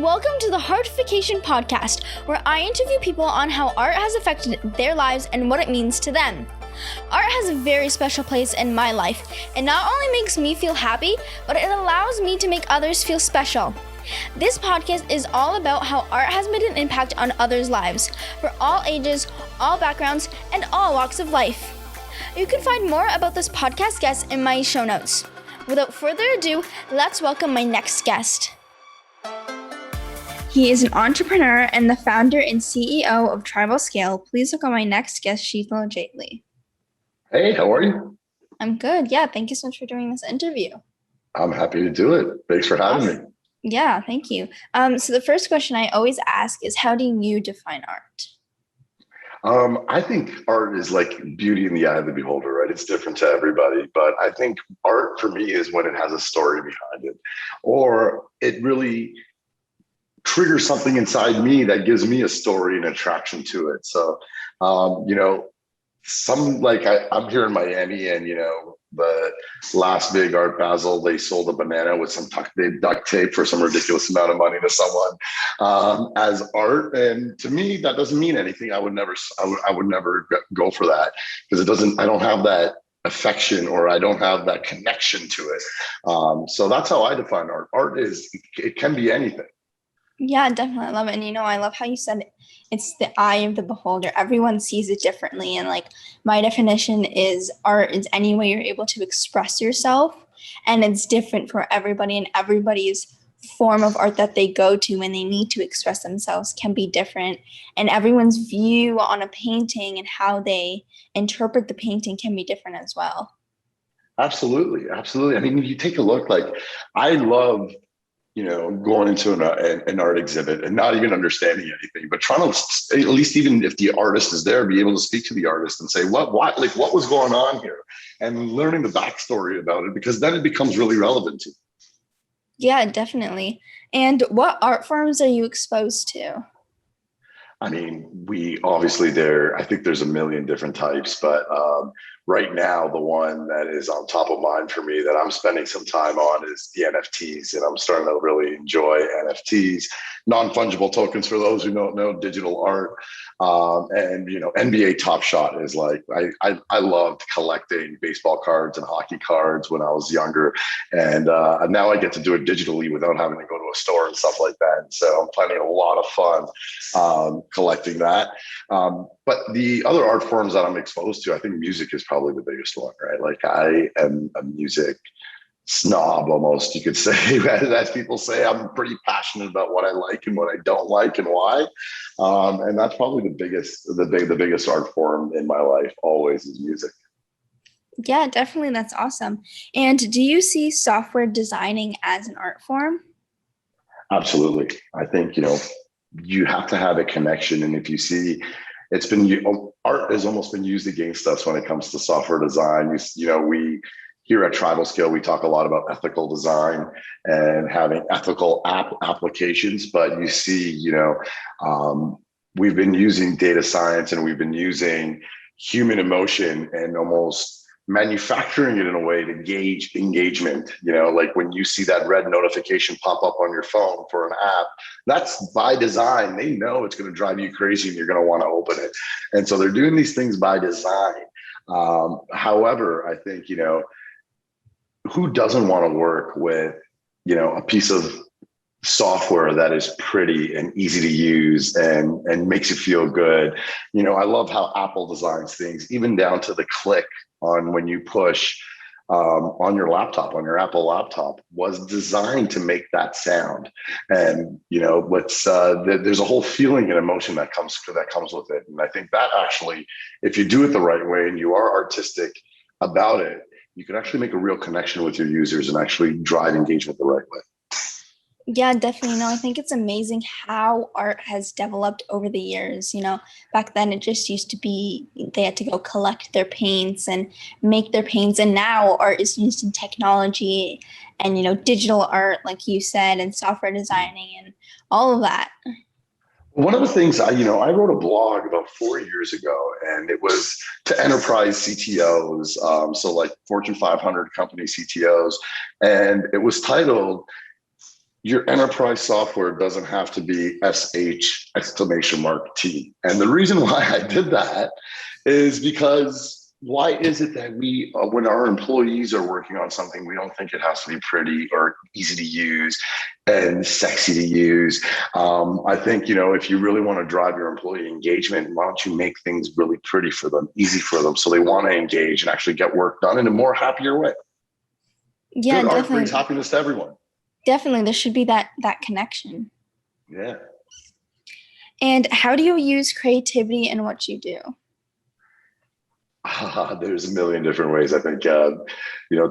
Welcome to the Heartification podcast, where I interview people on how art has affected their lives and what it means to them. Art has a very special place in my life. It not only makes me feel happy, but it allows me to make others feel special. This podcast is all about how art has made an impact on others' lives, for all ages, all backgrounds, and all walks of life. You can find more about this podcast guest in my show notes. Without further ado, let's welcome my next guest. He is an entrepreneur and the founder and CEO of TribalScale. Please welcome my next guest, Sheila Jaitley. Hey, how are you? I'm good. Yeah, thank you so much for doing this interview. I'm happy to do it. Thanks for having me. Yeah, thank you. So the first question I always ask is, how do you define art? I think art is like beauty in the eye of the beholder, right? It's different to everybody, but I think art for me is when it has a story behind it, or it really triggers something inside me that gives me a story and attraction to it. So, I'm here in Miami, and the last big art basel, they sold a banana with some duct tape for some ridiculous amount of money to someone as art. And to me, that doesn't mean anything. I would never go for that because I don't have that affection, or I don't have that connection to it. So that's how I define art. Art it can be anything. Yeah, definitely. I love it. And I love how you said it's the eye of the beholder. Everyone sees it differently. And my definition is art is any way you're able to express yourself. And it's different for everybody, and everybody's form of art that they go to when they need to express themselves can be different. And everyone's view on a painting and how they interpret the painting can be different as well. Absolutely. Absolutely. I mean, if you take a look, I love going into an art exhibit and not even understanding anything, but trying to, at least even if the artist is there, be able to speak to the artist and say, what was going on here? And learning the backstory about it, because then it becomes really relevant to you. Yeah, definitely. And what art forms are you exposed to? I mean, I think there's a million different types, but right now, the one that is on top of mind for me that I'm spending some time on is the NFTs, and I'm starting to really enjoy NFTs, non-fungible tokens for those who don't know, digital art. And NBA Top Shot is I loved collecting baseball cards and hockey cards when I was younger, and now I get to do it digitally without having to go to a store and stuff like that. So I'm finding a lot of fun collecting that. But the other art forms that I'm exposed to, I think music is probably the biggest one, right? I am a music snob, almost, you could say. As people say, I'm pretty passionate about what I like and what I don't like and why. And that's probably the biggest art form in my life always is music. Yeah, definitely. That's awesome. And do you see software designing as an art form? Absolutely. I think, you have to have a connection. And if you see, art has almost been used against us when it comes to software design. We here at TribalScale, we talk a lot about ethical design and having ethical applications, but you see, we've been using data science, and we've been using human emotion and almost manufacturing it in a way to gauge engagement. When you see that red notification pop up on your phone for an app, that's by design. They know it's going to drive you crazy and you're going to want to open it. And so they're doing these things by design. However, I think, who doesn't want to work with, a piece of software that is pretty and easy to use and makes you feel good. I love how Apple designs things, even down to the click on when you push on your laptop, on your Apple laptop, was designed to make that sound. And there's a whole feeling and emotion that comes with it. And I think that actually, if you do it the right way and you are artistic about it, you can actually make a real connection with your users and actually drive engagement the right way. Yeah, definitely. I think it's amazing how art has developed over the years. Back then it just used to be they had to go collect their paints and make their paints. And now art is used in technology and, digital art, like you said, and software designing and all of that. One of the things I wrote a blog about 4 years ago, and it was to enterprise CTOs. So Fortune 500 company CTOs. And it was titled, your enterprise software doesn't have to be SH exclamation mark T. And the reason why I did that is because why is it that we, when our employees are working on something, we don't think it has to be pretty or easy to use and sexy to use? I think, if you really want to drive your employee engagement, why don't you make things really pretty for them, easy for them, so they want to engage and actually get work done in a more happier way? Yeah, Good art definitely. brings happiness to everyone. Definitely, there should be that connection. Yeah. And how do you use creativity in what you do? There's a million different ways. I think, to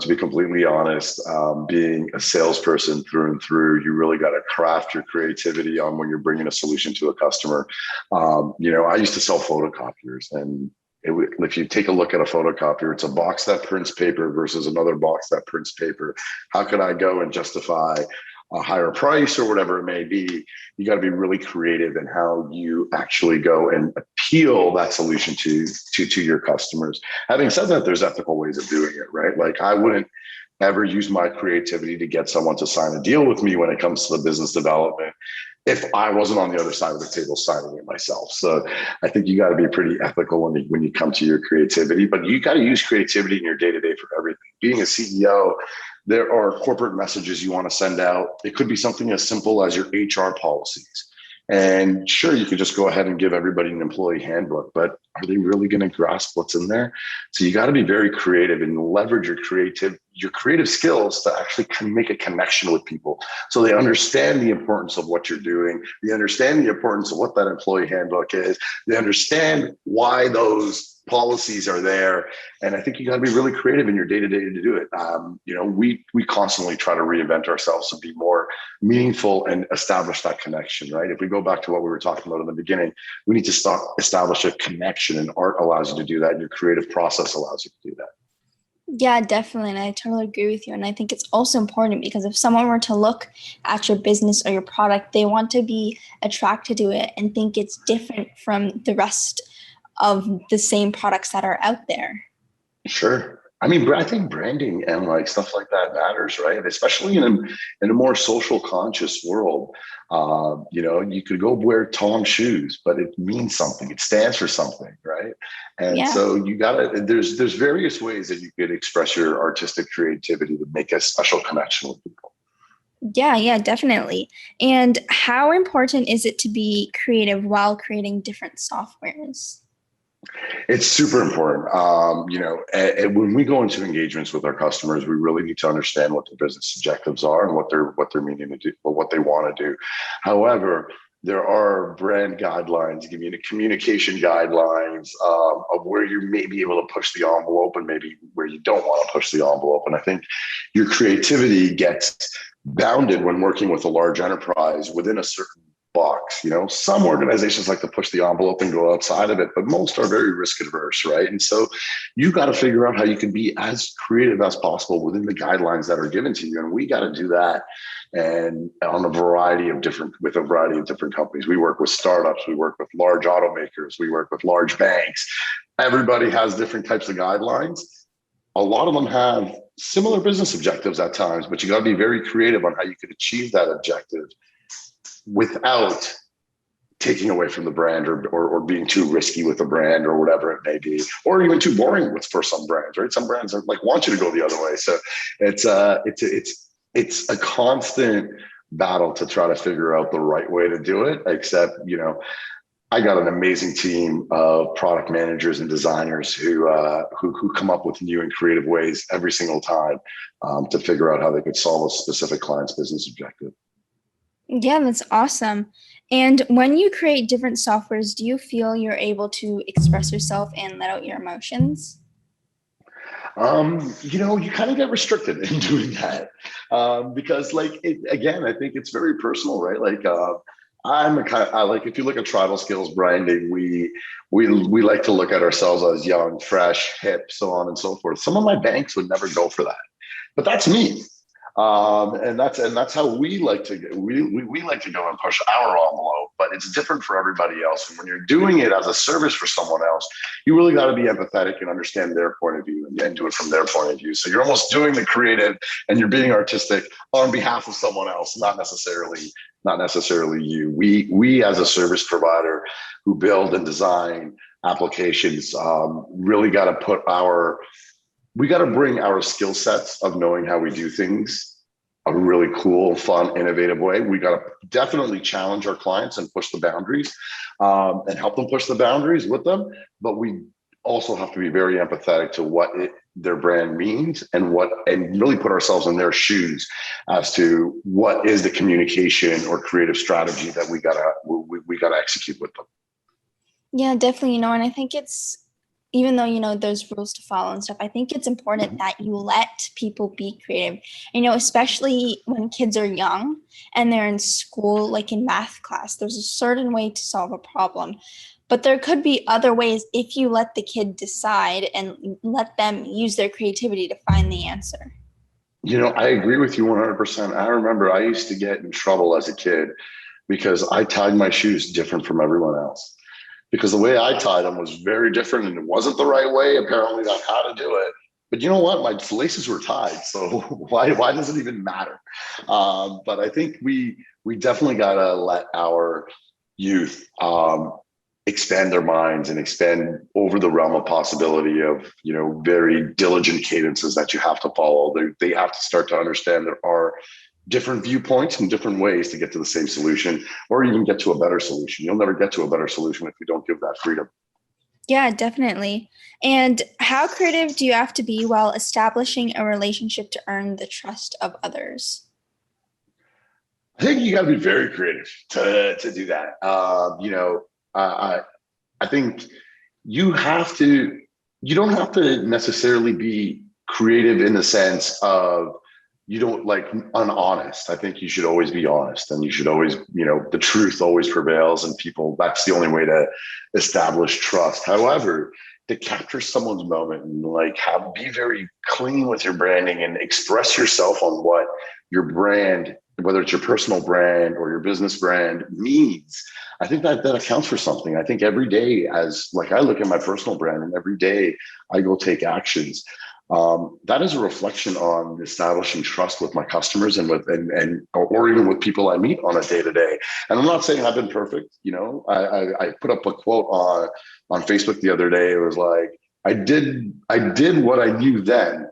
be completely honest, being a salesperson through and through, you really got to craft your creativity on when you're bringing a solution to a customer. I used to sell photocopiers, and if you take a look at a photocopier, it's a box that prints paper versus another box that prints paper. How could I go and justify a higher price or whatever it may be? You got to be really creative in how you actually go and appeal that solution to your customers. Having said that, there's ethical ways of doing it, right? Like, I wouldn't ever use my creativity to get someone to sign a deal with me when it comes to the business development if I wasn't on the other side of the table signing it myself. So I think you got to be pretty ethical when you come to your creativity, but you got to use creativity in your day-to-day for everything. Being a CEO, there are corporate messages you want to send out. It could be something as simple as your HR policies. And sure, you could just go ahead and give everybody an employee handbook, but are they really going to grasp what's in there? So you got to be very creative and leverage your creative skills to actually make a connection with people, so they understand the importance of what you're doing. They understand the importance of what that employee handbook is. They understand why those policies are there. And I think you got to be really creative in your day-to-day to do it. We constantly try to reinvent ourselves to be more meaningful and establish that connection, right? If we go back to what we were talking about in the beginning, we need to establish a connection, and art allows you to do that, and your creative process allows you to do that. Yeah, definitely. And I totally agree with you. And I think it's also important because if someone were to look at your business or your product, they want to be attracted to it and think it's different from the rest of the same products that are out there. Sure. I mean, I think branding and like stuff like that matters, right? Especially in a more social conscious world. You could go wear Tom shoes, but it means something. It stands for something, right? And so you gotta. There's various ways that you could express your artistic creativity to make a special connection with people. Yeah, definitely. And how important is it to be creative while creating different softwares? It's super important. And when we go into engagements with our customers, we really need to understand what their business objectives are and what they're meaning to do, or what they want to do. However, there are brand guidelines, communication guidelines of where you may be able to push the envelope and maybe where you don't want to push the envelope. And I think your creativity gets bounded when working with a large enterprise within a certain box. Some organizations like to push the envelope and go outside of it, but most are very risk adverse, right? And so you got to figure out how you can be as creative as possible within the guidelines that are given to you. And we got to do that. And with a variety of different companies. We work with startups, we work with large automakers, we work with large banks. Everybody has different types of guidelines. A lot of them have similar business objectives at times, but you got to be very creative on how you could achieve that objective without taking away from the brand or being too risky with the brand or whatever it may be, or even too boring for some brands, right? Some brands are like want you to go the other way. So it's a constant battle to try to figure out the right way to do it. Except, I got an amazing team of product managers and designers who come up with new and creative ways every single time to figure out how they could solve a specific client's business objective. Yeah, that's awesome. And when you create different softwares, do you feel you're able to express yourself and let out your emotions? You kind of get restricted in doing that because, again, I think it's very personal, right? Like, if you look at TribalScale's branding, we like to look at ourselves as young, fresh, hip, so on and so forth. Some of my banks would never go for that, but that's me. And that's how we like to go. We like to go and push our envelope. but it's different for everybody else. And when you're doing it as a service for someone else, you really got to be empathetic and understand their point of view and do it from their point of view. So you're almost doing the creative and you're being artistic on behalf of someone else, not necessarily you. We as a service provider who build and design applications really got to bring our skill sets of knowing how we do things a really cool, fun, innovative way. We got to definitely challenge our clients and push the boundaries and help them push the boundaries with them. But we also have to be very empathetic to what their brand means and really put ourselves in their shoes as to what is the communication or creative strategy that we gotta execute with them. Yeah, definitely. And I think it's, even though, there's rules to follow and stuff, I think it's important that you let people be creative. Especially when kids are young and they're in school, like in math class, there's a certain way to solve a problem. But there could be other ways if you let the kid decide and let them use their creativity to find the answer. I agree with you 100%. I remember I used to get in trouble as a kid because I tied my shoes different from everyone else. Because the way I tied them was very different and it wasn't the right way, apparently, on how to do it. But you know what? My laces were tied. So why does it even matter? But I think we definitely got to let our youth expand their minds and expand over the realm of possibility of, very diligent cadences that you have to follow. They have to start to understand there are different viewpoints and different ways to get to the same solution or even get to a better solution. You'll never get to a better solution if you don't give that freedom. Yeah, definitely. And how creative do you have to be while establishing a relationship to earn the trust of others? I think you got to be very creative to do that. I think you don't have to necessarily be creative in the sense of you don't unhonest. I think you should always be honest and you should always, the truth always prevails and that's the only way to establish trust. However, to capture someone's moment and be very clean with your branding and express yourself on what your brand, whether it's your personal brand or your business brand means, I think that accounts for something. I think every day I look at my personal brand and every day I go take actions. That is a reflection on establishing trust with my customers or even with people I meet on a day-to-day. And I'm not saying I've been perfect. I put up a quote on Facebook the other day. It was like, I did what I knew then.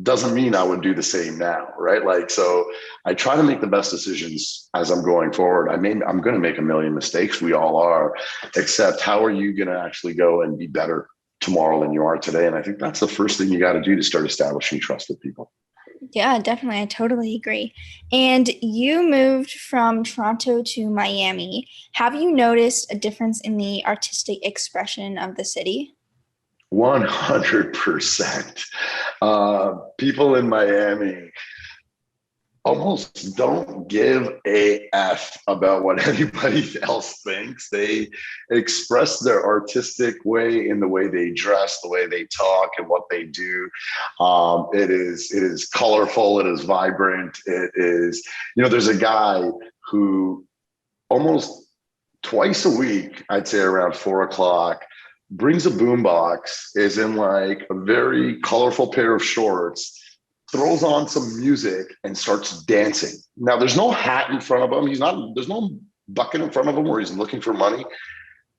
Doesn't mean I would do the same now, right? So I try to make the best decisions as I'm going forward. I'm going to make a million mistakes. We all are, except how are you going to actually go and be better tomorrow than you are today? And I think that's the first thing you got to do to start establishing trust with people. Yeah, definitely. I totally agree. And you moved from Toronto to Miami. Have you noticed a difference in the artistic expression of the city? 100%. People in Miami almost don't give a F about what anybody else thinks. They express their artistic way in the way they dress, the way they talk, and what they do. It is colorful. It is vibrant. It is, there's a guy who almost twice a week, I'd say around 4:00, brings a boombox, is in a very colorful pair of shorts, throws on some music and starts dancing. Now there's no hat in front of him. There's no bucket in front of him where he's looking for money.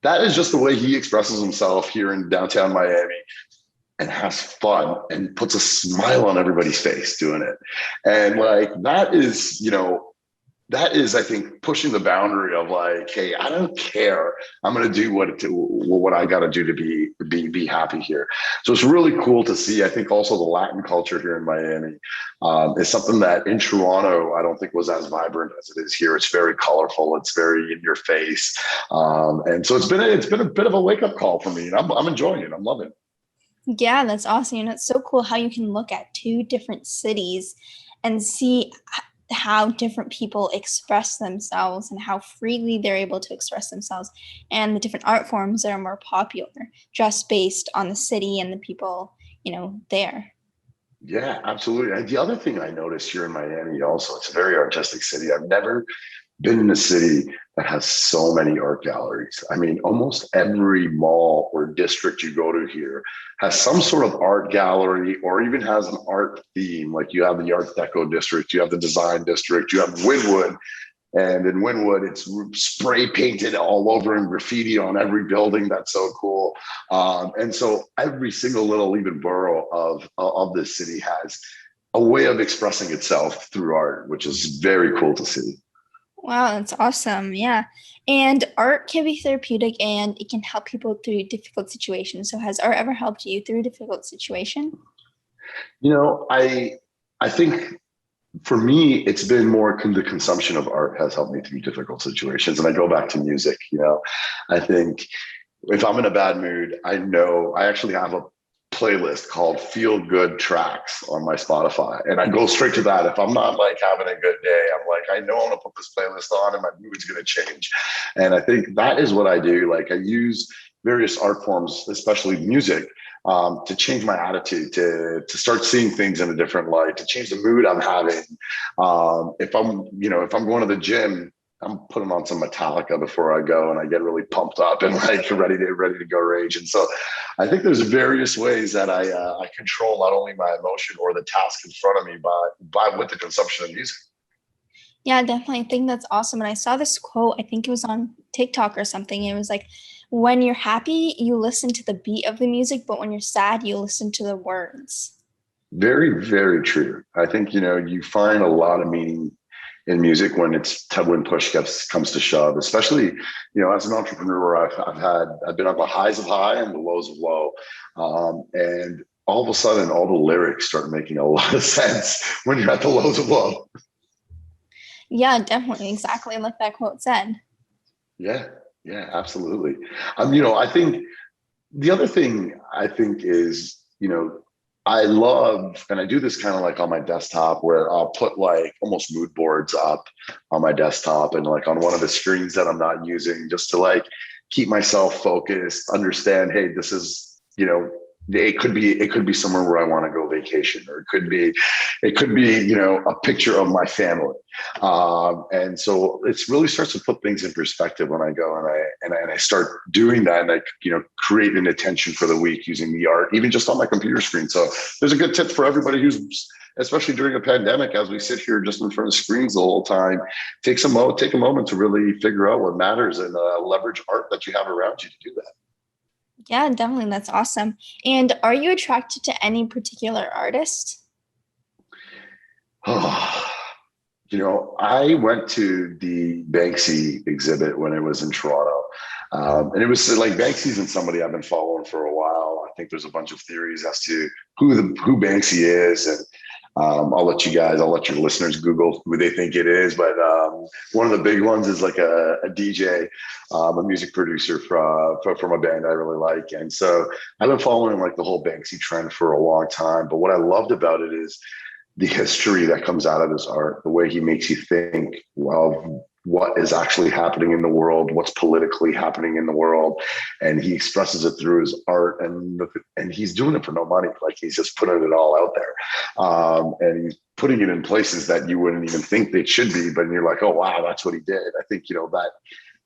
That is just the way he expresses himself here in downtown Miami and has fun and puts a smile on everybody's face doing it. And that is, I think, pushing the boundary of hey, I don't care. I'm going to do what I got to do to be happy here. So it's really cool to see. I think also the Latin culture here in Miami is something that in Toronto, I don't think was as vibrant as it is here. It's very colorful. It's very in your face. And so it's been a bit of a wake up call for me. And I'm enjoying it. I'm loving it. Yeah, that's awesome. And it's so cool how you can look at two different cities and see how different people express themselves and how freely they're able to express themselves and the different art forms that are more popular just based on the city and the people, there. Yeah, absolutely. And the other thing I noticed here in Miami also, it's a very artistic city. I've never been in a city that has so many art galleries. I mean, almost every mall or district you go to here has some sort of art gallery or even has an art theme. Like you have the Art Deco district, you have the design district, you have Wynwood. And in Wynwood, it's spray painted all over and graffiti on every building. That's so cool. And so every single little even borough of this city has a way of expressing itself through art, which is very cool to see. Wow, that's awesome. Yeah. And art can be therapeutic and it can help people through difficult situations. So has art ever helped you through a difficult situation? You know, I think for me, it's been more the consumption of art has helped me through difficult situations. And I go back to music, I think if I'm in a bad mood, I know I actually have a playlist called Feel Good Tracks on my Spotify. And I go straight to that. If I'm not like having a good day, I'm like, I know I'm gonna put this playlist on and my mood's gonna change. And I think that is what I do. Like I use various art forms, especially music, to change my attitude, to start seeing things in a different light, to change the mood I'm having. If I'm going to the gym, I'm putting on some Metallica before I go, and I get really pumped up and like ready to go rage. And so, I think there's various ways that I control not only my emotion or the task in front of me by with the consumption of music. Yeah, definitely. I think that's awesome. And I saw this quote, I think it was on TikTok or something. It was like, when you're happy, you listen to the beat of the music, but when you're sad, you listen to the words. Very, very true. I think you find a lot of meaning in music when when push comes to shove. Especially as an entrepreneur, I've been on the highs of high and the lows of low, and all of a sudden, all the lyrics start making a lot of sense when you're at the lows of low. Yeah, definitely. Exactly like that quote said. Yeah, yeah, absolutely. I think the other thing I think is, I love, and I do this kind of like on my desktop where I'll put like almost mood boards up on my desktop and like on one of the screens that I'm not using just to like keep myself focused, understand, hey, this is, it could be somewhere where I want to go vacation, or it could be, a picture of my family. And so it really starts to put things in perspective when I go and I start doing that, and I, create an intention for the week using the art, even just on my computer screen. So there's a good tip for everybody who's, especially during a pandemic, as we sit here just in front of screens the whole time, take a moment to really figure out what matters and leverage art that you have around you to do that. Yeah, definitely. That's awesome. And are you attracted to any particular artist? I went to the Banksy exhibit when it was in Toronto. And it was like Banksy's and somebody I've been following for a while. I think there's a bunch of theories as to who Banksy is. And I'll let your listeners Google who they think it is. But one of the big ones is like a DJ, a music producer from a band I really like. And so I've been following like the whole Banksy trend for a long time. But what I loved about it is the history that comes out of his art, the way he makes you think, well, what is actually happening in the world, what's politically happening in the world. And he expresses it through his art, and he's doing it for no money. Like he's just putting it all out there. And he's putting it in places that you wouldn't even think they should be, but you're like, oh, wow, that's what he did. I think,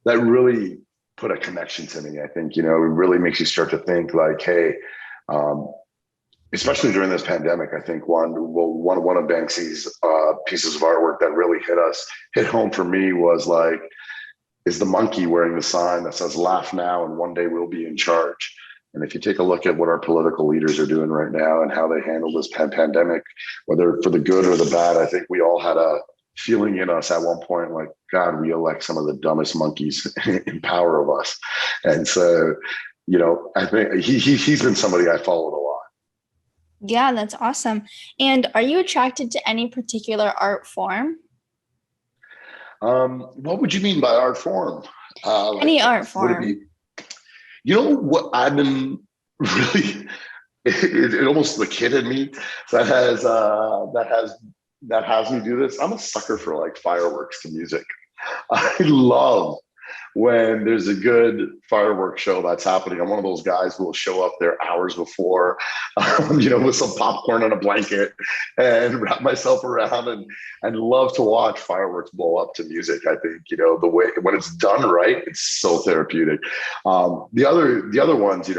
that really put a connection to me. I think, it really makes you start to think like, hey, especially during this pandemic, I think one of Banksy's pieces of artwork that really hit home for me was like, is the monkey wearing the sign that says "Laugh now, and one day we'll be in charge." And if you take a look at what our political leaders are doing right now and how they handle this pandemic, whether for the good or the bad, I think we all had a feeling in us at one point, like, God, we elect some of the dumbest monkeys in power of us. And so, I think he's been somebody I followed a lot. Yeah, that's awesome. And are you attracted to any particular art form? What would you mean by art form? Any art Would it form. be? What I've been really, it almost the kid in me that has me do this. I'm a sucker for like fireworks to music. I love when there's a good fireworks show that's happening, I'm one of those guys who will show up there hours before, with some popcorn and a blanket and wrap myself around and love to watch fireworks blow up to music. I think, the way when it's done right, it's so therapeutic. The other ones,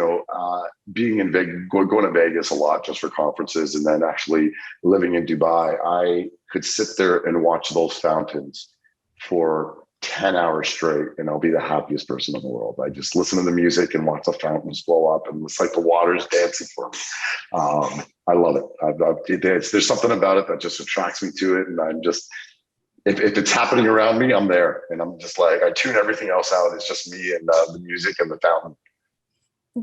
being in Vegas, going to Vegas a lot just for conferences, and then actually living in Dubai, I could sit there and watch those fountains for 10 hours straight, and I'll be the happiest person in the world. I just listen to the music and watch the fountains blow up, and it's like the water's dancing for me. I love it. There's something about it that just attracts me to it, and I'm just, if it's happening around me, I'm there, and I'm just like, I tune everything else out. It's just me and the music and the fountain.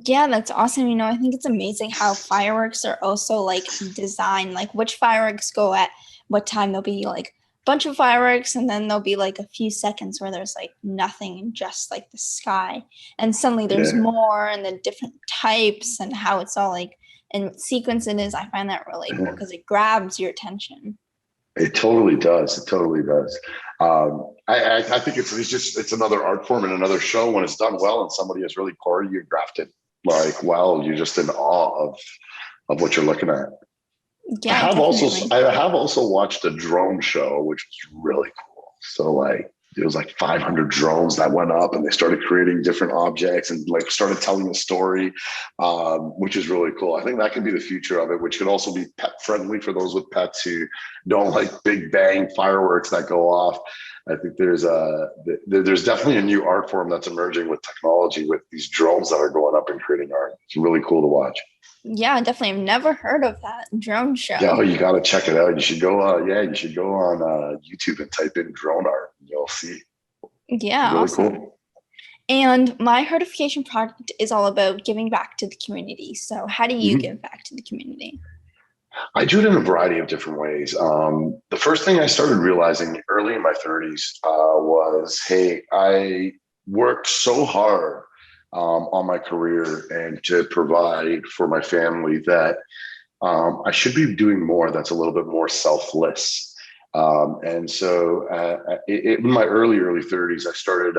Yeah, that's awesome. I think it's amazing how fireworks are also like designed, like which fireworks go at what time. There'll be like a bunch of fireworks, and then there'll be like a few seconds where there's like nothing and just like the sky. And suddenly there's more, and the different types and how it's all like in sequence it is. I find that really cool because it grabs your attention. It totally does. It totally does. I think it's another art form and another show when it's done well and somebody has really choreographed it. Like, wow, you're just in awe of what you're looking at. Yeah, I have also watched a drone show, which was really cool. So like, it was like 500 drones that went up, and they started creating different objects and like started telling a story, which is really cool. I think that could be the future of it, which could also be pet friendly for those with pets who don't like big bang fireworks that go off. I think there's definitely a new art form that's emerging with technology, with these drones that are going up and creating art. It's really cool to watch. Yeah, definitely. I've never heard of that drone show. Yeah, you got to check it out. You should go. You should go on YouTube and type in drone art. You'll see. Yeah, really awesome. Cool. And my Heartification project is all about giving back to the community. So, how do you give back to the community? I do it in a variety of different ways. The first thing I started realizing early in my 30s was, hey, I worked so hard on my career and to provide for my family that I should be doing more that's a little bit more selfless. And so in my early 30s, I started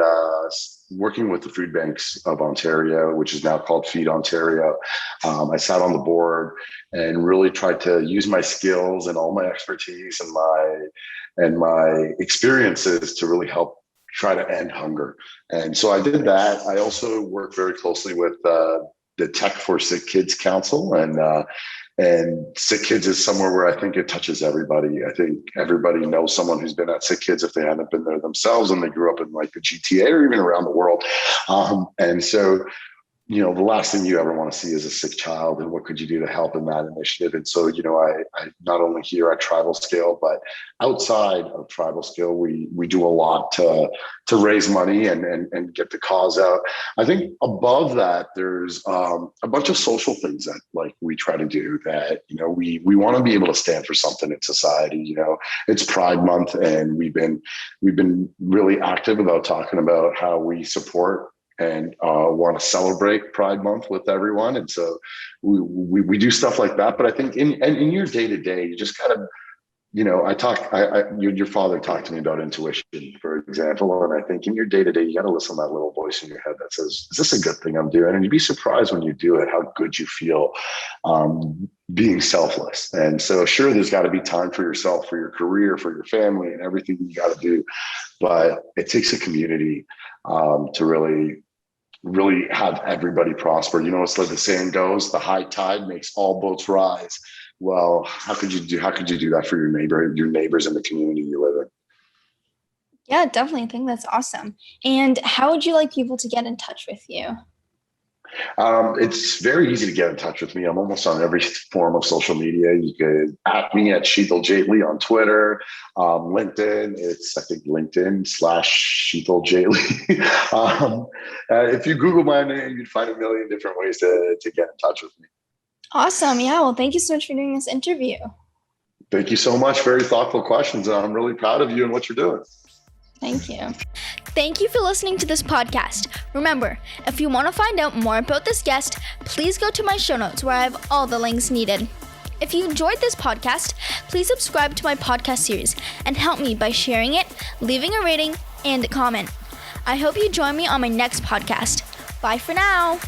working with the food banks of Ontario, which is now called Feed Ontario. I sat on the board and really tried to use my skills and all my expertise and my experiences to really help try to end hunger. And so I did that. I also worked very closely with the Tech for Sick Kids Council, and Sick Kids is somewhere where I think it touches everybody. I think everybody knows someone who's been at Sick Kids if they haven't been there themselves and they grew up in like the GTA or even around the world. And so, the last thing you ever want to see is a sick child, and what could you do to help in that initiative? And so, I not only here at TribalScale, but outside of TribalScale, we do a lot to raise money and get the cause out. I think above that, there's a bunch of social things that like we try to do that, we want to be able to stand for something in society. It's Pride Month, and we've been really active about talking about how we support and want to celebrate Pride Month with everyone. And so we do stuff like that. But I think in your day-to-day, you just kind of, your father talked to me about intuition, for example. And I think in your day-to-day, you got to listen to that little voice in your head that says, is this a good thing I'm doing? And you'd be surprised when you do it, how good you feel being selfless. And so sure, there's got to be time for yourself, for your career, for your family, and everything you got to do. But it takes a community to really have everybody prosper. It's like the saying goes, the high tide makes all boats rise. Well, how could you do that for your neighbors in the community you live in? Yeah, definitely. I think that's awesome. And how would you like people to get in touch with you? It's very easy to get in touch with me. I'm almost on every form of social media. You could at me at Sheetal Jaitly on Twitter, LinkedIn. It's, I think, LinkedIn/Sheetal Jaitly. If you Google my name, you'd find a million different ways to get in touch with me. Awesome. Yeah. Well, thank you so much for doing this interview. Thank you so much. Very thoughtful questions. I'm really proud of you and what you're doing. Thank you. Thank you for listening to this podcast. Remember, if you want to find out more about this guest, please go to my show notes where I have all the links needed. If you enjoyed this podcast, please subscribe to my podcast series and help me by sharing it, leaving a rating, and a comment. I hope you join me on my next podcast. Bye for now.